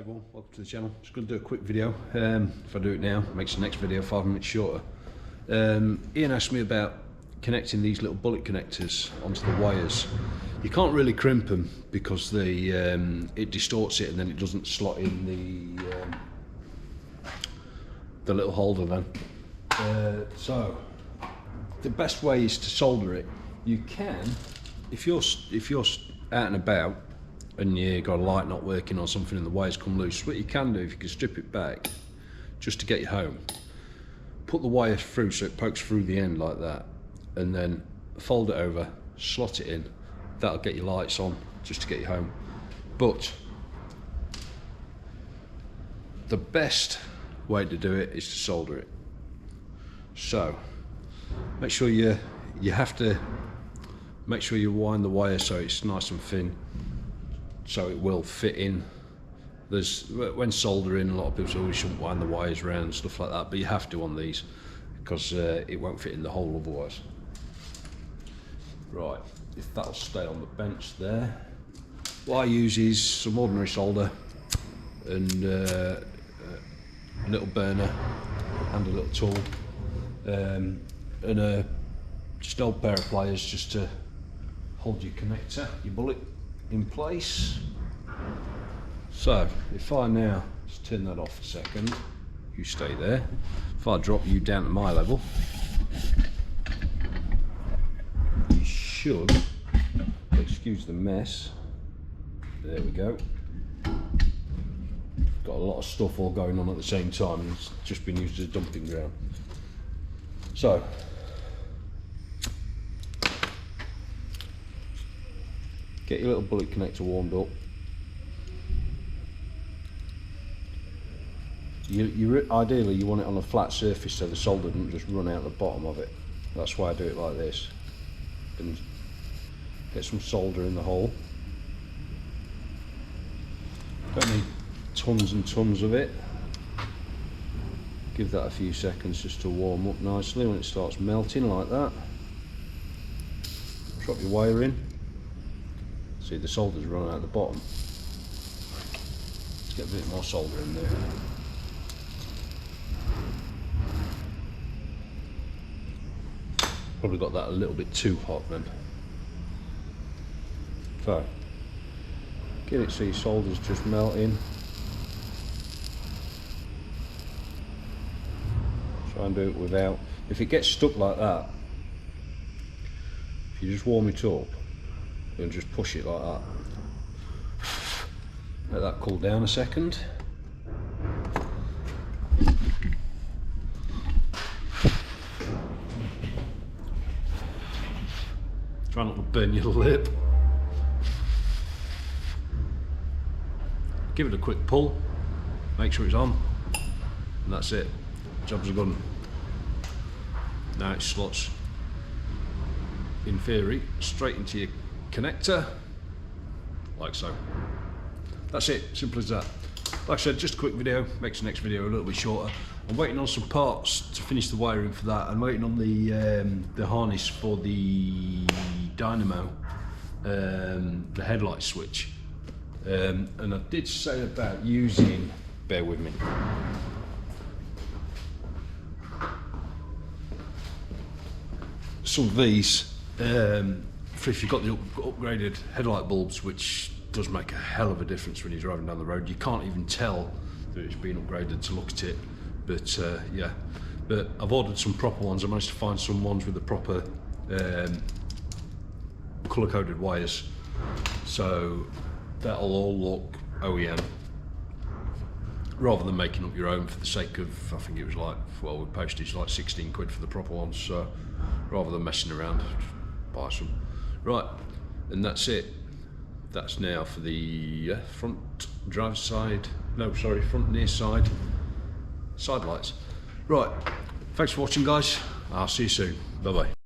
everyone, welcome to the channel. Just going to do a quick video. If I do it now, it makes the next video 5 minutes shorter. Ian asked me about connecting these little bullet connectors onto the wires. You can't really crimp them because they it distorts it and then it doesn't slot in the little holder then. So the best way is to solder it. You can, if you're out and about and you've got a light not working or something and the wires come loose, what you can do, if you can strip it back just to get you home, put the wire through so it pokes through the end like that, and then fold it over, slot it in. That'll get your lights on just to get you home. But the best way to do it is to solder it. So make sure you have to make sure you wind the wire so it's nice and thin, so it will fit in. When soldering, a lot of people say, oh, you shouldn't wind the wires around and stuff like that, but you have to on these because it won't fit in the hole otherwise. Right, if that'll stay on the bench there. What I use is some ordinary solder and a little burner and a little tool, and just an old pair of pliers just to hold your connector, your bullet, in place. So if I now just turn that off a second, you stay there. If I drop you down to my level, you should, excuse the mess, there we go. Got a lot of stuff all going on at the same time. It's just been used as a dumping ground. So get your little bullet connector warmed up. Ideally you want it on a flat surface so the solder doesn't just run out the bottom of it. That's why I do it like this. And get some solder in the hole. Don't need tons and tons of it. Give that a few seconds just to warm up nicely. When it starts melting like that, drop your wire in. See, the solder's run out at the bottom. Let's get a bit more solder in there. Probably got that a little bit too hot then. So get it so your solder's just melting. Try and do it without. If it gets stuck like that, if you just warm it up and just push it like that, let that cool down a second. Try not to burn your lip. Give it a quick pull, make sure it's on, and that's it. Jobs are done. Now it slots, in theory, straight into your connector, like so. That's it, simple as that. Like I said, just a quick video, makes the next video a little bit shorter. I'm waiting on some parts to finish the wiring for that. I'm waiting on the harness for the dynamo, the headlight switch. And I did say about using, bear with me, some of these for if you've got the upgraded headlight bulbs, which does make a hell of a difference when you're driving down the road. You can't even tell that it's been upgraded to look at it, but yeah. But I've ordered some proper ones. I managed to find some ones with the proper colour-coded wires, so that'll all look OEM, rather than making up your own for the sake of, I think it was like, well, with postage, like 16 quid for the proper ones, so rather than messing around, buy some. Right, and that's it. That's now for the front drive side, no sorry, front near side lights. Right, thanks for watching guys, I'll see you soon, bye bye.